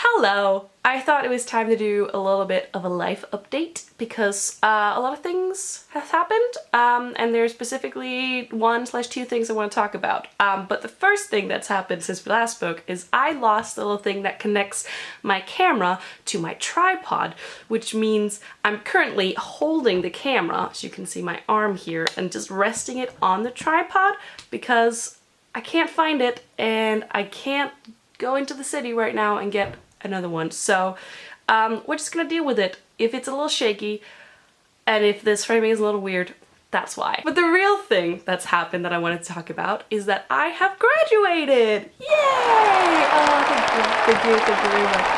Hello! I thought it was time to do a little bit of a life update because a lot of things have happened and there's specifically 1/2 things I want to talk about. But the first thing that's happened since we last spoke is I lost the little thing that connects my camera to my tripod, which means I'm currently holding the camera, as you can see my arm here, and just resting it on the tripod because I can't find it and I can't go into the city right now and get another one. So we're just gonna deal with it. If it's a little shaky and if this framing is a little weird, that's why. But the real thing that's happened that I wanted to talk about is that I have graduated! Yay! Oh, thank you very much,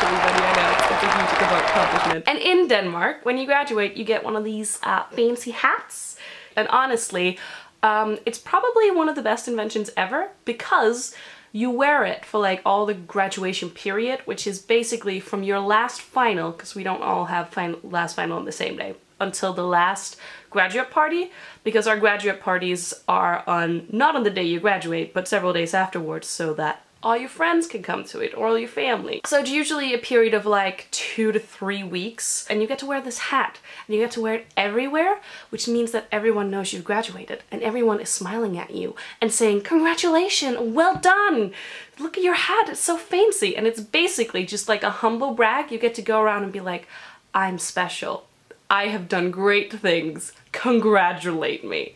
everybody. I know, it's such a huge accomplishment. And in Denmark, when you graduate, you get one of these fancy hats. And honestly, it's probably one of the best inventions ever because you wear it for like all the graduation period, which is basically from your last final, because we don't all have last final on the same day, until the last graduate party, because our graduate parties are not on the day you graduate, but several days afterwards, so that all your friends can come to it, or all your family. So it's usually a period of like 2 to 3 weeks, and you get to wear this hat, and you get to wear it everywhere, which means that everyone knows you've graduated, and everyone is smiling at you and saying, "Congratulations, well done! Look at your hat, it's so fancy!" And it's basically just like a humble brag. You get to go around and be like, "I'm special. I have done great things. Congratulate me."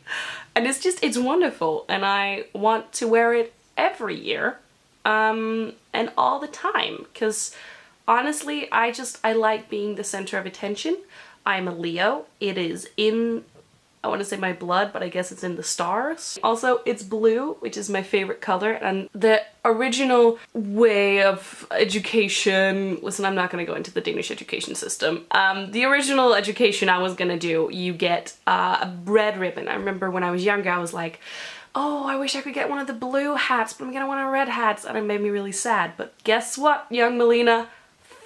And it's wonderful, and I want to wear it every year. And all the time, because honestly, I like being the center of attention. I'm a Leo. It is in, I want to say my blood, but I guess it's in the stars. Also, it's blue, which is my favorite color, and the original way of education, listen, I'm not going to go into the Danish education system. The original education I was going to do, you get a red ribbon. I remember when I was younger, I was like, "Oh, I wish I could get one of the blue hats, but I'm getting one of the red hats," and it made me really sad. But guess what, young Malene?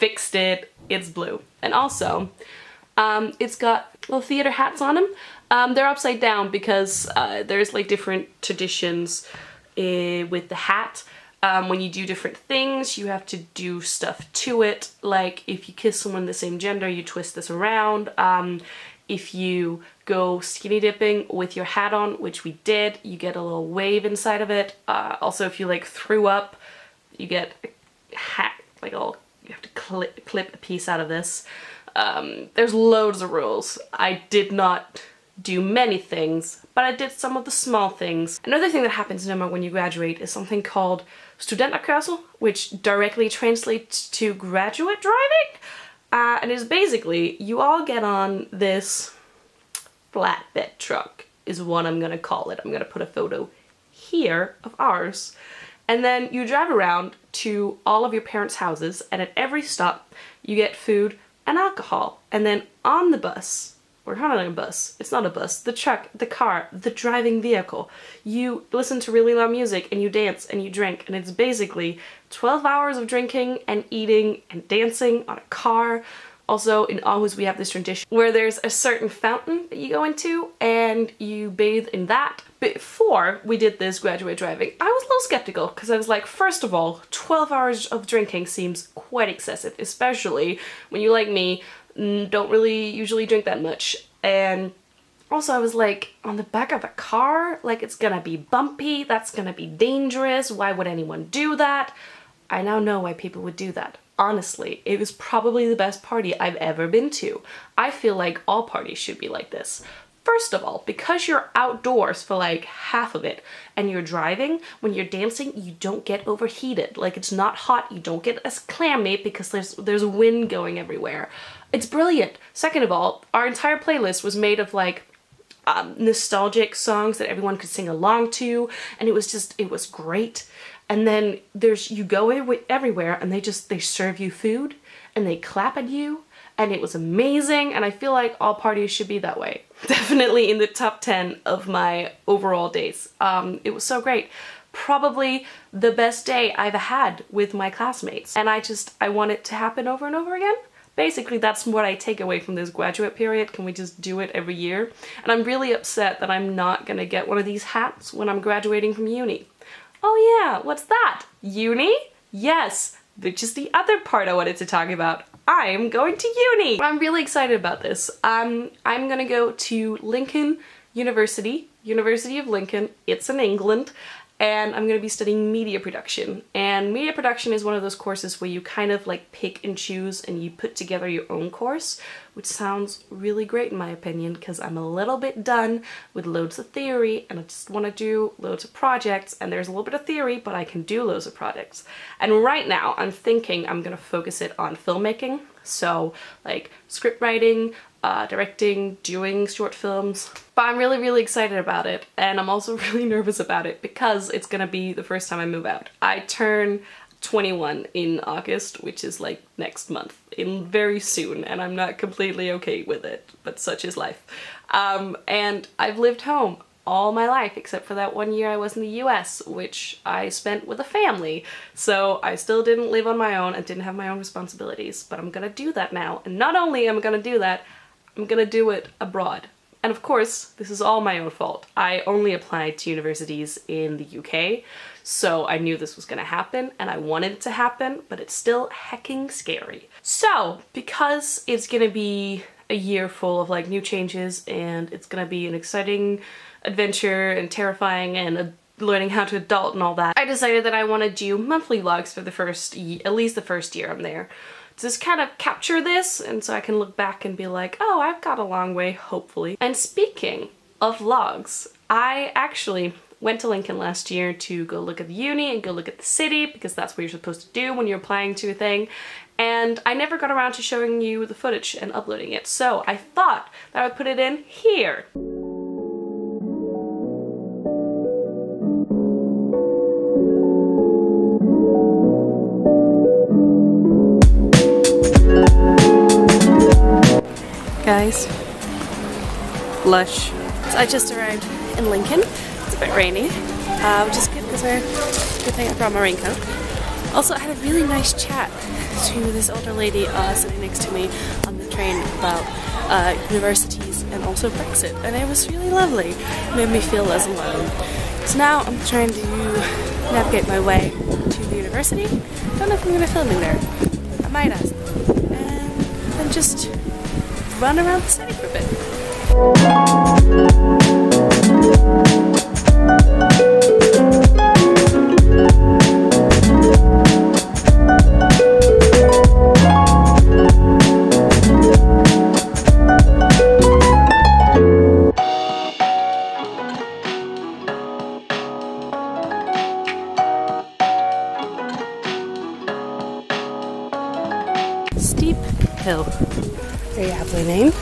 Fixed it. It's blue. And also, it's got little theater hats on them. They're upside down because there's like different traditions with the hat. When you do different things, you have to do stuff to it. Like if you kiss someone the same gender, you twist this around. If you go skinny dipping with your hat on, which we did, you get a little wave inside of it. Also, if you like threw up, you get a hat, like you have to clip a piece out of this. There's loads of rules. I did not do many things, but I did some of the small things. Another thing that happens in Denmark when you graduate is something called studenterkørsel, which directly translates to graduate driving. And it's basically, you all get on this flatbed truck, is what I'm gonna call it. I'm gonna put a photo here of ours. And then you drive around to all of your parents' houses, and at every stop, you get food and alcohol. And then on the bus, or not on a bus, it's not a bus, the truck, the car, the driving vehicle, you listen to really loud music and you dance and you drink, and it's basically 12 hours of drinking and eating and dancing on a car. Also, in Aarhus, we have this tradition where there's a certain fountain that you go into and you bathe in that. Before we did this graduate driving, I was a little skeptical because I was like, first of all, 12 hours of drinking seems quite excessive, especially when you, like me, don't really usually drink that much. And also I was like, on the back of a car, like it's gonna be bumpy, that's gonna be dangerous, why would anyone do that? I now know why people would do that. Honestly, it was probably the best party I've ever been to. I feel like all parties should be like this. First of all, because you're outdoors for like half of it and you're driving, when you're dancing, you don't get overheated. Like it's not hot, you don't get as clammy because there's wind going everywhere. It's brilliant. Second of all, our entire playlist was made of like nostalgic songs that everyone could sing along to, and it was great. And then you go everywhere and they serve you food and they clap at you, and it was amazing, and I feel like all parties should be that way. Definitely in the top 10 of my overall days. It was so great. Probably the best day I've had with my classmates, and I want it to happen over and over again. Basically, that's what I take away from this graduate period. Can we just do it every year? And I'm really upset that I'm not gonna get one of these hats when I'm graduating from uni. Oh yeah, what's that? Uni? Yes, which is the other part I wanted to talk about. I'm going to uni! I'm really excited about this. I'm gonna go to Lincoln University, University of Lincoln. It's in England. And I'm going to be studying media production. And media production is one of those courses where you kind of like pick and choose and you put together your own course, which sounds really great in my opinion because I'm a little bit done with loads of theory and I just want to do loads of projects, and there's a little bit of theory but I can do loads of projects. And right now I'm thinking I'm going to focus it on filmmaking, so like script writing, directing, doing short films. But I'm really excited about it, and I'm also really nervous about it because it's gonna be the first time I move out. I turn 21 in August, which is like next month, in very soon, and I'm not completely okay with it, but such is life. And I've lived home all my life except for that 1 year I was in the US, which I spent with a family. So I still didn't live on my own and didn't have my own responsibilities, but I'm gonna do that now. And not only am I gonna do that, I'm gonna do it abroad. And of course, this is all my own fault. I only applied to universities in the UK, so I knew this was gonna happen and I wanted it to happen, but it's still hecking scary. So, because it's gonna be a year full of like new changes and it's gonna be an exciting adventure and terrifying and learning how to adult and all that, I decided that I want to do monthly vlogs for the first, at least the first year I'm there. Just kind of capture this, and so I can look back and be like, oh, I've got a long way, hopefully. And speaking of vlogs, I actually went to Lincoln last year to go look at the uni and go look at the city, because that's what you're supposed to do when you're applying to a thing. And I never got around to showing you the footage and uploading it, so I thought that I would put it in here. Guys, lush. So I just arrived in Lincoln. It's a bit rainy, which is good because good thing I brought my raincoat. Also, I had a really nice chat to this older lady sitting next to me on the train about universities and also Brexit, and it was really lovely. It made me feel less alone. So now I'm trying to navigate my way to the university. Don't know if I'm going to film in there. I might ask them. And then just run around the city for a bit. Steep hill. Very aptly named.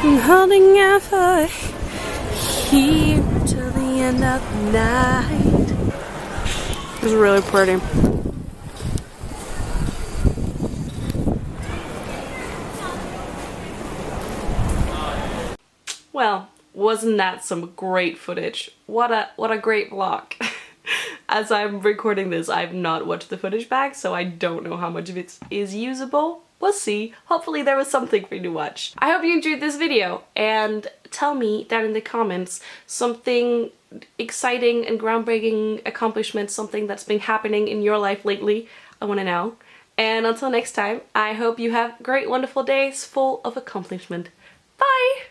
I'm holding out for here till the end of the night. It was really pretty. Well, wasn't that some great footage? What a great vlog. As I'm recording this, I've not watched the footage back, so I don't know how much of it is usable. We'll see. Hopefully there was something for you to watch. I hope you enjoyed this video, and tell me down in the comments something exciting and groundbreaking accomplishment, something that's been happening in your life lately. I want to know. And until next time, I hope you have great, wonderful days full of accomplishment. Bye!